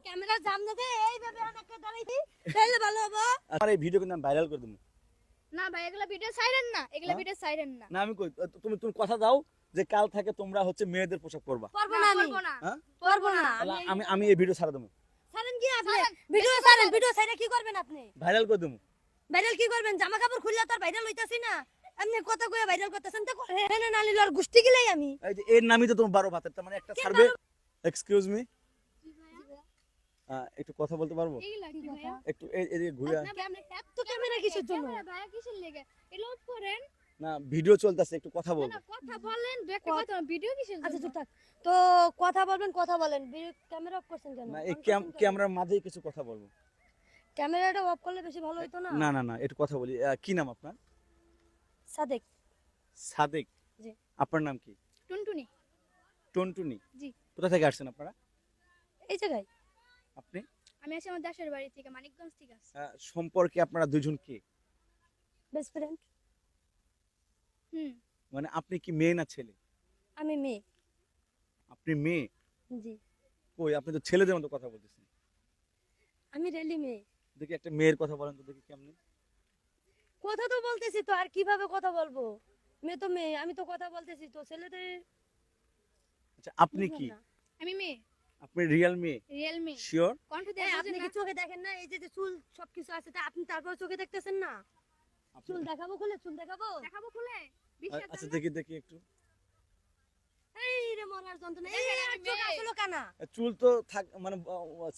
ক্যামেরার সামনে দিয়ে এইভাবে আমাকে দাঁড়াইছি তাহলে ভালো হবে। আমার এই ভিডিও কিন্তু আমি ভাইরাল করে দেবো। না ভাই এগুলা ভিডিও সাইরেন না, এগুলা হ্যাঁ? ভিডিও সাইরেন না। না আমি কই তুমি তুমি কথা দাও যে কাল থেকে তোমরা হচ্ছে মেয়েদের পোশাক পরবা। পারবো না আমি, করবো না। হ্যাঁ? পারবো না তাহলে আমি। আমি আমি এই ভিডিও ছাড়া দেবো, ছাড়েন কি আপনি? ছাড়েন, ভিডিও বেশি ছাড়েন, ছাড়েন। ভিডিও ছাড়া কি করবেন আপনি? ভাইরাল করে দেবো। ভাইরাল কি করবেন? জামা কাপড় খুললে তো আর ভাইরাল হইতাছি না। আপনি কথা কইয়া ভাইরাল করতেছেন তো হেনে না নিলে আর গুষ্টি গিলাই আমি। এই যে এর নামই তো তোমার 12 ভাতের, তার মানে একটা কে সার্ভে। এক্সকিউজ মি, একটু কথা বলতে পারবো? এগুলা কি ভাইয়া? একটু এদিকে ঘুরে না ভাই আপনি তো ক্যামেরা কিসের জন্য? ক্যামেরা ভাইয়া কিসের লেগে? এগুলো অফ করেন। না ভিডিও চলতেছে, একটু কথা না বলবো। না কথা বলেন, দু একটা কথা ভিডিও কিসের আচ্ছা জন্য? চুপ থাক। তো কথা বলবেন, কথা বলেন। ক্যামেরা অফ করছেন কেন? না এই অন করছেন কেন? ক্যামেরার মাঝেই কিছু কথা বলবো। ক্যামেরাটা অফ করলে বেশি ভালো হতো না? না না না একটু কথা বলি। কি নাম আপনার? সাদেক। সাদেক। জি। আপনার নাম কি? টুনটুনি। টুনটুনি। জি। কোথা থেকে আসছেন আপনারা? এই জায়গায় আপনি? আমি আসি আমার দেশের বাড়ি থেকে, মানিকগঞ্জ থেকে আসছি। সম্পর্কে আপনারা দুজন কে? Best friend. হুম। মানে আপনি কি মেয়ে না ছেলে? আমি মেয়ে। আপনি মেয়ে? জি। কই আপনি তো ছেলেদের মতো কথা বলতেছেন। আমি রেলি মেয়ে। দেখি একটা মেয়ের কথা বলেন তো দেখি কেমনে। কথা তো বলতেছি তো, আর কিভাবে কথা বলবো? মেয়ে তো মেয়ে, আমি তো কথা বলতেছি তো। ছেলেদের আচ্ছা আপনি বুঝলাম কি? না। আমি মেয়ে, আপনি রিয়েল মেয়ে? রিয়েল মেয়ে। শিওর? কণ্ঠ এই, দিয়ে আপনি বুঝেন কি না? চোখে দেখেন না? এই যে চুল সবকিছু আছে, তা আপনি তারপর চোখে দেখতেছেন না? চুল দেখাবো, খুলে চুল দেখাবো? দেখাবো খুলে? বিশ্বাস আচ্ছা না? দেখি দেখি একটু। এই রে মরার যন্ত্রণা। এই দেখেন আর আমি চোখ মেয়ে। আসলো কানা। চুল তো থাক মানে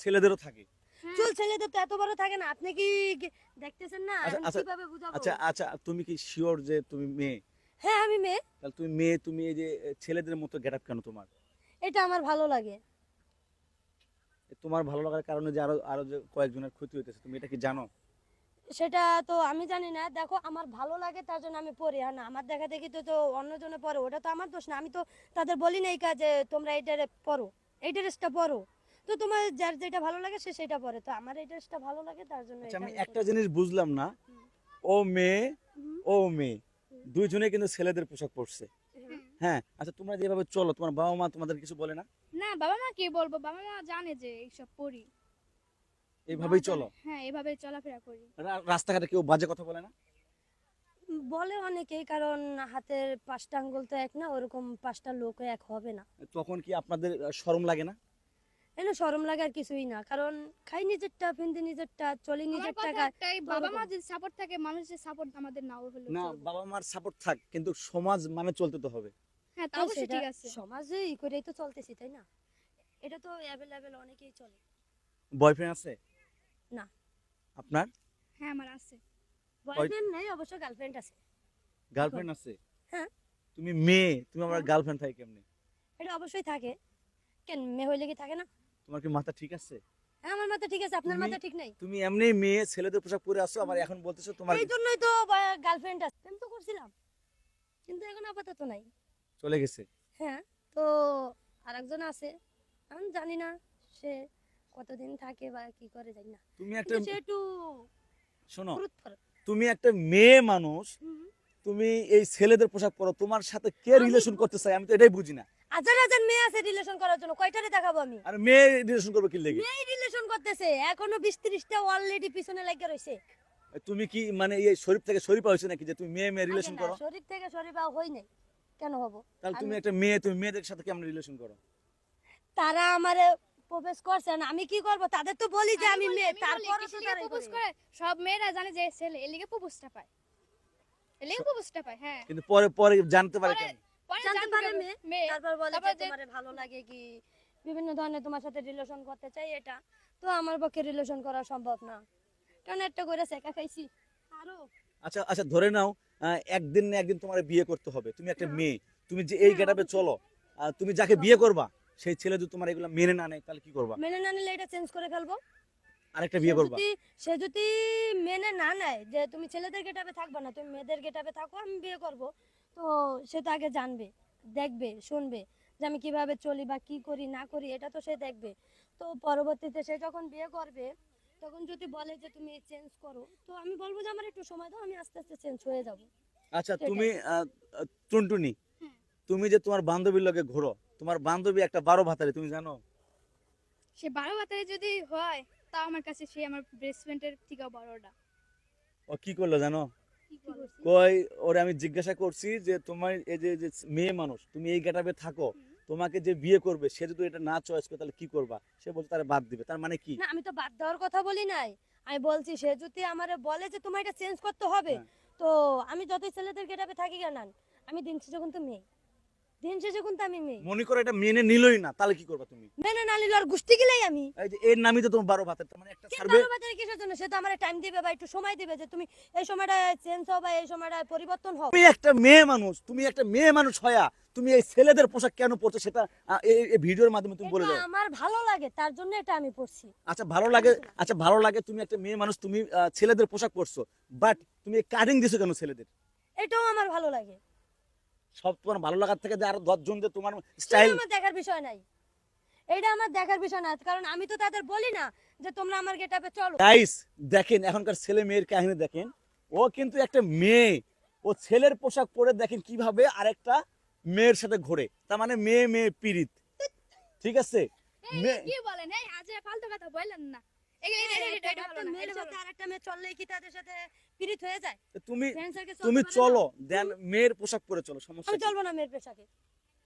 ছেলেদেরও থাকে। হ্যাঁ। চুল ছেলেদের তো এত বড় থাকে না। আপনি কি দেখতেছেন না? আচ্ছা, এখন আচ্ছা, কিভাবে বুঝাবো? আচ্ছা আচ্ছা তুমি কি শিওর যে তুমি মেয়ে? হ্যাঁ আমি মেয়ে। তাহলে তুমি মেয়ে, তুমি এই যে ছেলেদের মতো গেটআপ কেন তোমার? এটা আমার ভালো লাগে। তোমার ভালো লাগার কারণে যে আরো আরো যে কয়েকজনের ক্ষতি হইতেছে তুমি এটা কি জানো? সেটা তো আমি জানি না। দেখো আমার ভালো লাগে তার জন্য আমি পড়ি। আর না আমার দেখা দেখি তো তো অন্যজনে পড়ে, ওটা তো আমার দোষ না। আমি তো তাদের বলি না এই কাজে তোমরা এই ড্রেস পরো, এই ড্রেসটা পরো। তো তোমার যার যেটা ভালো লাগে সে সেটা পরে। তো আমার এই ড্রেসটা ভালো লাগে তার জন্য আচ্ছা এটা আমি আমি একটা পরি। জিনিস বুঝলাম না। হুম। ও মেয়ে, হুম। ও মেয়ে, দুইজনে কিন্তু ছেলেদের পোশাক পরছে। হ্যাঁ। হ্যাঁ আচ্ছা তোমরা যেভাবে চলো তোমার বাবা মা তোমাদের কিছু বলে না? না বাবা মা কি বলবো, বাবা মা জানে যে এইসব পড়ি। এইভাবেই বাবা চলো? জানে, হ্যাঁ এভাবে চলাফেরা করি। রাস্তাঘাটে কেউ বাজে কথা বলে না? বলে অনেকেই, কারণ হাতের পাঁচটা আঙ্গুল তো এক না, ওরকম পাঁচটা লোক এক হবে না। তখন কি আপনাদের শরম লাগে না? এনে শরম লাগার কিছুই না, কারণ খাই নিজেরটা, পিন্দি নিজেরটা, চলি আমার নিজের কথা টাকা। একটাই, তো বাবা ওরকম। মা যদি সাপোর্ট থাকে, মানুষের সাপোর্ট আমাদের নাও হলো না চলবে। বাবা মার সাপোর্ট থাক কিন্তু সমাজ মানে চলতে তো হবে। হ্যাঁ তা তো অবশ্যই সেটা ঠিক আছে। সমাজে ই করেই তো চলতেছি, তাই না? এটা তো অ্যাভেলেবেল অনেকেই চলে। বয়ফ্রেন্ড আছে? না। আপনার হ্যাঁ আমার আছে। বয়ফ্রেন্ড নেই, অবশ্য গার্লফ্রেন্ড আছে। গার্লফ্রেন্ড আছে? হ্যাঁ। তুমি মেয়ে, তুমি আমার হ্যাঁ। গার্লফ্রেন্ড থাকে কেমনে? এটা অবশ্যই থাকে। কেন মেয়ে হইলে কি থাকে না? তোমার কি মাথা ঠিক আছে? হ্যাঁ আমার মাথা ঠিক আছে, আপনার তুমি- মাথা ঠিক নাই। তুমি এমনি মেয়ে ছেলেদের পোশাক পরে আসছো, আবার এখন বলতেছো তোমার এই জন্যই তো গার্লফ্রেন্ড আছে। প্রেম তো করছিলাম, কিন্তু এখন আপাতত নাই। চলে গেছে। হ্যাঁ। তো আরেকজন আছে, আমি জানি না সে কতদিন থাকে বা কি করে, জানি না। তুমি একটা কিন্তু সে একটু শোনো, গুরুত্ব। তুমি একটা মেয়ে মানুষ, হুম। তুমি এই ছেলেদের পোশাক পরো, তোমার সাথে কে আমি- রিলেশন করতে চায় আমি তো এটাই বুঝি না। হাজার হাজার মেয়ে আছে রিলেশন করার জন্য, কয়টারে দেখাবো আমি? আর মেয়ে রিলেশন করবে কি লেগে? মেয়ে রিলেশন করতেছে এখনো 20-30টা অলরেডি পিছনে লাগিয়ে রয়েছে। তুমি কি মানে এই শরীফ থেকে শরীফা হয়েছে নাকি যে তুমি মেয়ে মেয়ে রিলেশন আগে না, করো? শরীর থেকে শরীফা হই নাই, কেন হব? তাহলে তুমি আমি- একটা মেয়ে, তুমি মেয়েদের সাথে কেমন রিলেশন করো? তারা আমারে প্রপোজ করছেন, আমি কি করব? তাদের তো বলি যে আমি মেয়ে, তারপরে তো তারাই প্রপোজ করে। করে। সব মেয়েরা জানে যে ছেলে এলিগে প্রপোজটা পায়, এলিগে প্রপোজটা পায়। হ্যাঁ কিন্তু পরে পরে জানতে পারে পরে কেন? পরে জানতে জানতে পারে পারবে মেয়ে, মেয়ে। তারপর বলে তারপর যে যে তোমারে ভালো লাগে কি, বিভিন্ন ধরনের তোমার সাথে রিলেশন করতে চাই। এটা তো আমার পক্ষে রিলেশন করা সম্ভব না, কারণ একটা করে শেখা খাইছি আরো। আচ্ছা আচ্ছা ধরে নাও একদিন না একদিন তোমার বিয়ে করতে হবে, তুমি একটা হ্যাঁ। মেয়ে, তুমি যে এই হ্যাঁ, গেটাপে অবশ্যই। চলো, তুমি যাকে বিয়ে করবা সেই ছেলে যদি তোমার এগুলো মেনে না নেয় তাহলে কি করবা? মেনে না নিলে এটা চেঞ্জ করে ফেলবো। আরেকটা সে বিয়ে করবা? যদি সে যদি মেনে না নেয় যে তুমি ছেলেদের গেটাপে থাকবা না, তুমি মেয়েদের গেটাপে থাকো, আমি বিয়ে করব, তো সে তো আগে জানবে, দেখবে, শুনবে যে আমি কিভাবে চলি বা কি করি না করি, এটা তো সে দেখবে। তো পরবর্তীতে সে যখন বিয়ে করবে, তখন যদি বলে যে তুমি চেঞ্জ করো, তো আমি বলবো যে আমার একটু সময় দাও, আমি আস্তে আস্তে চেঞ্জ হয়ে যাব। আচ্ছা সেটাই। তুমি টুনটুনি, হ্যাঁ। তুমি যে তোমার বান্ধবীর লগে ঘোরো, তোমার বান্ধবী একটা 12 ভাতারি তুমি জানো? সে 12 বাতারে যদি হয় তাও আমার কাছে সে আমার বেস্ট ফ্রেন্ডের থেকেও বড়টা। ও কি করলো জানো? কি করবো? কই ওরে আমি জিজ্ঞাসা করছি যে তোমার এই যে মেয়ে মানুষ তুমি এই গেটাপে থাকো, তোমাকে যে বিয়ে করবে সে যদি এটা না চয়েস করে তাহলে কি করবা? সে বলছে তারে বাদ দিবে, তার মানে কি? না আমি তো বাদ দেওয়ার কথা বলি নাই, আমি বলছি সে যদি আমারে বলে যে তোমার এটা চেঞ্জ করতে হবে, হ্যাঁ। তো আমি যতই ছেলেদের গেটাপে থাকি কেন, আমি দিন শেষে কিন্তু মেয়ে, দিন শেষে কিন্তু আমি মেয়ে। মনে করো এটা মেনে নিলই না, তাহলে কি করবা তুমি? মেনে না নিলে আর গুষ্টি গিলাই আমি। এই যে এর নামই তো তোমার 12 ভাতের, তার মানে একটা কে সার্ভে। 12 বাজারে কিসের জন্য? সে তো আমার টাইম দিবে বা একটু সময় দিবে যে তুমি এই সময়টা চেঞ্জ হও বা এই সময়টা পরিবর্তন হও। তুমি একটা মেয়ে মানুষ, তুমি একটা মেয়ে মানুষ হয়া তুমি এই ছেলেদের পোশাক কেন পরছো সেটা এই ভিডিওর মাধ্যমে তুমি বলে এটা দাও। আমার ভালো লাগে তার জন্য এটা আমি পড়ছি। আচ্ছা ভালো লাগে, আচ্ছা ভালো লাগে, তুমি একটা মেয়ে মানুষ, তুমি ছেলেদের পোশাক পরছো, বাট তুমি কাটিং দিছো কেন ছেলেদের? এটাও আমার ভালো লাগে। সব তোমার ভালো লাগার থেকে যে আরো 10 জন যে তোমার সেটা স্টাইল। আমার দেখার বিষয় নাই, এটা আমার দেখার বিষয় না, কারণ আমি তো তাদের বলি না যে তোমরা আমার গেটআপে চলো। গাইস দেখেন এখনকার ছেলে মেয়ের কাহিনী দেখেন, ও কিন্তু একটা মেয়ে, ও ছেলের পোশাক পরে দেখেন কিভাবে আরেকটা মেয়ের সাথে ঘোরে, তার মানে মেয়ে মেয়ে পীড়িত, ঠিক আছে? এই মেয়ে- কি বলেন? এই আজ ফালতু কথা বললেন না। এটা ভালো না। মেয়ের সাথে আরেকটা মেয়ে চললেই কি তাদের সাথে পীড়িত হয়ে যায়? তুমি ফ্রেন্ড সার্কেল তুমি চলো দেন মেয়ের পোশাক পরে চলো, সমস্যা আমি চলবো না মেয়ের পোশাকে,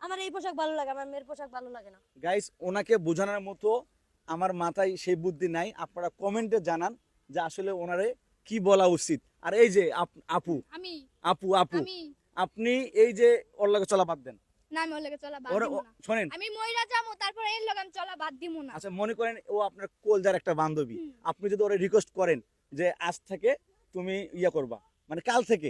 আমার এই পোশাক ভালো লাগে, আমার মেয়ের পোশাক ভালো লাগে না। গাইস ওনাকে বোঝানোর মতো আমার মাথায় সেই বুদ্ধি নাই, আপনারা কমেন্টে জানান যে আসলে ওনারে কি বলা উচিত। আর এই যে আপু আমি আপু আপু আমি আপনি এই যে ওর লাগে চলা বাদ দেন। না আমি ওর লগে চলা বাদ ওরে দিব না। শোনেন, আমি মইরা যাবো তারপর এর লগে আমি চলা বাদ দিমু না। আচ্ছা মনে করেন ও আপনার কলজার একটা বান্ধবী, আপনি যদি ওরে রিকোয়েস্ট করেন যে আজ থেকে তুমি ইয়া করবা, মানে কাল থেকে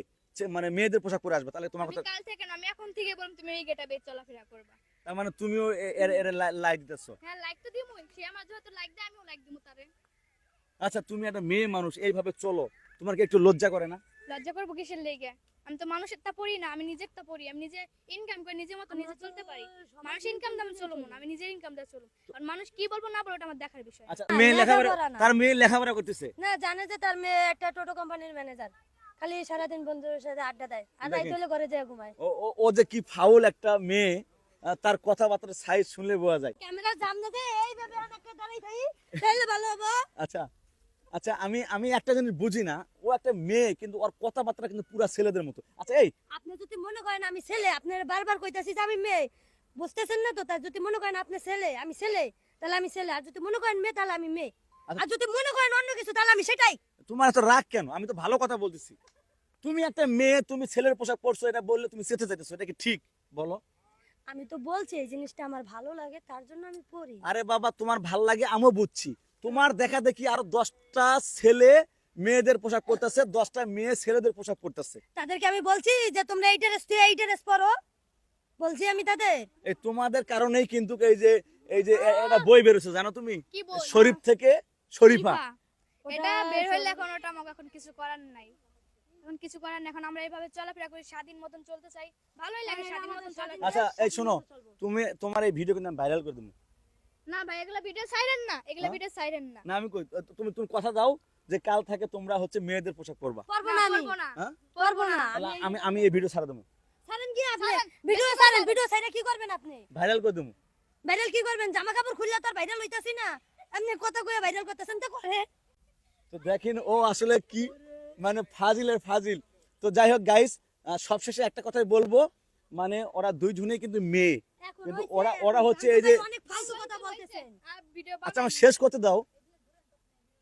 মানে মেয়েদের পোশাক পরে আসবে, তাহলে তোমার আমি কথা, কাল থেকে না, আমি এখন থেকে বললাম তুমি এই গেটা বেচ চলাফেরা করবা। তার মানে তুমিও এর এর লাইক দিতেছো। হ্যাঁ লাইক তো দিমু, সে আমার যেহেতু লাইক দেয় আমিও লাইক দিমু তারে। আচ্ছা তুমি একটা মেয়ে মানুষ এইভাবে চলো, তোমার কি একটু লজ্জা করে না? লজ্জা করবো কিসের লেগে? আমি তো মানুষের তা পড়ি না, আমি নিজের তা পড়ি। আমি নিজে ইনকাম করে নিজের মতো নিজে চলতে পারি। মানুষ ইনকাম দাম চলবো না, আমি নিজের ইনকাম দিয়ে চলবো। আর মানুষ কি বলবো না বলবো ওটা আমার দেখার বিষয় না। আচ্ছা না, মেয়ে লেখাপড়া, লেখাপড়া না। তার মেয়ে লেখাপড়া করতেছে, না জানে যে তার মেয়ে একটা টোটো কোম্পানির ম্যানেজার, খালি সারাদিন বন্ধুদের সাথে আড্ডা দেয় আর রাইতে দেখেন। হলে ঘরে যেয়ে ঘুমায়। ও ও ও যে কি ফাউল একটা মেয়ে, তার কথাবার্তার সাইজ শুনলে বোঝা যায়। ক্যামেরার সামনে দিয়ে এইভাবে অনেকটা দাঁড়াই থাকি, তাইলে ভালো হবে। আচ্ছা আচ্ছা আমি আমি একটা জিনিস বুঝি না, ও একটা মেয়ে কিন্তু ওর কথাবার্তা কিন্তু পুরা ছেলেদের মতো। আচ্ছা এই আপনি যদি মনে করেন আমি ছেলে, আপনারা বারবার কইতাছি যে আমি মেয়ে, বুঝতেছেন না তো? তার যদি মনে করেন আপনি ছেলে, আমি ছেলে, তাহলে আমি ছেলে, আর যদি মনে করেন মেয়ে তাহলে আমি মেয়ে, আচ্ছা। আর যদি মনে করেন অন্য কিছু তাহলে আমি সেটাই। তোমার এত রাগ কেন? আমি তো ভালো কথা বলতেছি। তুমি একটা মেয়ে, তুমি ছেলের পোশাক পরছো, এটা বললে তুমি চেতে চাইতেছো, এটা কি ঠিক বলো? আমি তো বলছি এই জিনিসটা আমার ভালো লাগে তার জন্য আমি পড়ি। আরে বাবা তোমার ভাল লাগে আমিও বুঝছি, তোমার দেখা দেখি আরো 10টা ছেলে মেয়েদের পোশাক পরতেছে, 10টা মেয়ে ছেলেদের পোশাক পরতেছে। তাদেরকে আমি বলছি যে তোমরা এই ড্রেস তুই এই ড্রেস পরো, বলছি আমি তাদের। এই তোমাদের কারণেই কিন্তু এই যে একটা বই বেরোছে জানো তুমি, কি বল? শরীফ থেকে শরীফা। এটা বের হইলে এখন ওটা আমাকে এখন কিছু করার নাই। এখন কিছু করার নাই, এখন আমরা এইভাবে চলাফেরা করি, স্বাধীন মতন চলতে চাই, ভালোই লাগে স্বাধীন মতন চলাফেরা। আচ্ছা এই শোনো, তুমি তোমার এই ভিডিও কিন্তু আমি ভাইরাল করে দেবো। না ভাই এগুলা ভিডিও সাইরেন না, এগুলা হ্যাঁ? ভিডিও সাইরেন না। না আমি কই, তুমি তুমি কথা দাও যে কাল থেকে তোমরা হচ্ছে মেয়েদের পোশাক পরবা। পরবো না না আমি, করবো না। হ্যাঁ পরবো না তাহলে আমি। আমি আমি এই ভিডিও ছাড়া দেবো, ছাড়েন কি আপনি? ছাড়েন, ভিডিও বেশি ছাড়েন, ছাড়েন। ভিডিও ছাড়া কি করবেন আপনি? ভাইরাল করে দেবো। ভাইরাল কি করবেন? জামা কাপড় খুললে তো আর ভাইরাল হইতাছি না, আপনি কথা কয়ে ভাইরাল করতেছেন তো করে। তো দেখেন ও আসলে কি মানে ফাজিলের ফাজিল। তো যাই হোক গাইস, সবশেষে একটা কথাই বলবো, মানে ওরা দুইজনেই কিন্তু মেয়ে, এখন কিন্তু হইছে, ওরা এখন হচ্ছে এই যে, অনেক ফালতু কথা বলতেছেন। আর ভিডিও আচ্ছা আমার শেষ করতে দাও,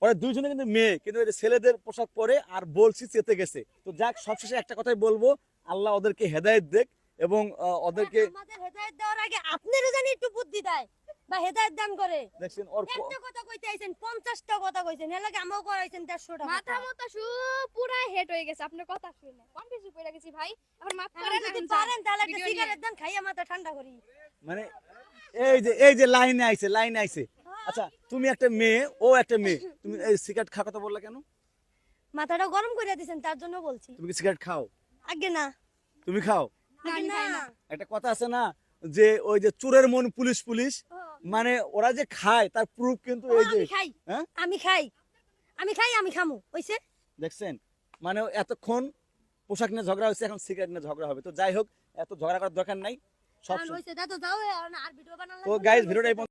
ওরা দুইজনে কিন্তু মেয়ে কিন্তু এই যে ছেলেদের পোশাক পরে আর বলছি চেতে গেছে। তো যাক সবশেষে একটা কথাই বলবো, আল্লাহ ওদেরকে হেদায়েত দেখ এবং ওদেরকে আমাদের হেদায়েত দেওয়ার আগে আপনারও জানি একটু বুদ্ধি দেয় বা হেদায়েত দান করে। দেখছেন ওর একটা কথা কইতে আইছেন 50টা কথা কইছেন, এর লাগে আমাও করাইছেন 150টা মাথা মতো পুরা হেড হয়ে গেছে আপনার কথা শুনে, কনফিউজ হয়ে গেছি ভাই। এখন মাফ এখন করেন, যদি এখন পারেন তাহলে একটা ভিডিও নিয়ে। সিগারেট দেন, খাইয়া মাথা ঠান্ডা করি। মানে এই যে লাইনে আইছে লাইনে আইছে। আচ্ছা তুমি একটা মেয়ে, ও একটা মেয়ে, তুমি এই সিগারেট খাওয়ার কথা বললা কেন? মাথাটা গরম করে দিয়েছেন তার জন্য বলছি। তুমি কি সিগারেট খাও? আগে না, তুমি খাও? না, আগে আমি না। খাই না। একটা কথা আছে না যে ওই যে চোরের মন পুলিশ পুলিশ, ও, মানে ওরা যে খায় তার প্রুফ কিন্তু ও, এই যে, আমি খাই, হ্যাঁ আমি খাই, আমি খাই, আমি খামু, হইছে? দেখছেন, মানে এতক্ষণ পোশাক নিয়ে ঝগড়া হয়েছে, এখন সিগারেট নিয়ে ঝগড়া হবে। তো যাই হোক এত ঝগড়া করার দরকার নাই, সব হইছে, দাদু যাও, আর ভিডিও বানানো তো গাইস ভিডিওটা এই পর্যন্ত।